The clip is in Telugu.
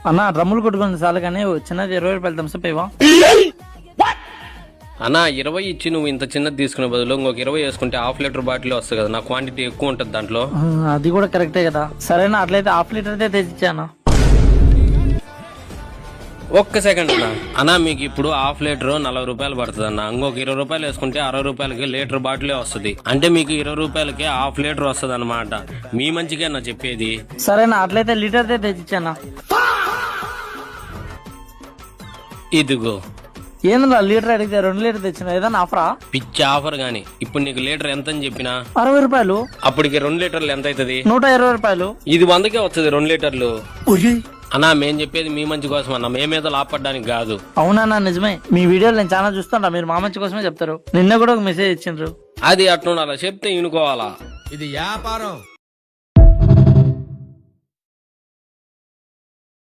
అన్న డ్రమ్ములు కొట్టుకుని చాలు కానీ చిన్నది 20 రూపాయలు థమ్స్అప్ ఇవ్వ. అన్నా 20 ఇచ్చి నువ్వు ఇంత చిన్నది తీసుకునే బదులు ఇంకొక 20 వేసుకుంటే హాఫ్ లీటర్ బాటిల్ వస్తుంది కదా, నా క్వాంటిటీ ఎక్కువ ఉంటుంది దాంట్లో. అది కూడా కరెక్టే కదా. సరేనా అట్లయితే హాఫ్ లీటర్ అయితే తెచ్చిచ్చానా. ఒక్క సెకండ్ అన్న. అన్నా మీకు ఇప్పుడు హాఫ్ లీటర్ 40 రూపాయలు పడుతుంది అన్న. ఇంకొక 20 రూపాయలు వేసుకుంటే 60 రూపాయలకి లీటర్ బాటిలే వస్తుంది. అంటే మీకు 20 రూపాయలకి హాఫ్ లీటర్ వస్తుంది అనమాట. మీ మంచిగా నా చెప్పేది. సరేనా అట్లయితే లీటర్ అయితే తెచ్చిచ్చానా. ఇదిగో. ఏంద్రా లీటర్ అడిగితే 2 లీటర్ తెచ్చిన, ఏదన్నా ఆఫరా? పిచ్చి ఆఫర్ గాని. ఇప్పుడు నీకు లీటర్ ఎంత అని చెప్పినా 60 రూపాయలు. అప్పటికి 2 లీటర్లు ఎంత అవుతుంది? 120 రూపాయలు. ఇది 100కే వస్తుంది 2 లీటర్లు. అన్నా మేము చెప్పేది మీ మంచి కోసం అన్న, మేమేదో లాభపడడానికి కాదు. అవునా నిజమే. మీ వీడియోలు నేను చాలా చూస్తాను, మీరు మా మంచి కోసమే చెప్తారు. నిన్న కూడా ఒక మెసేజ్ ఇచ్చిండ్రు. అది అట్లా చెప్తే వినుకోవాలా. ఇది వ్యాపారం.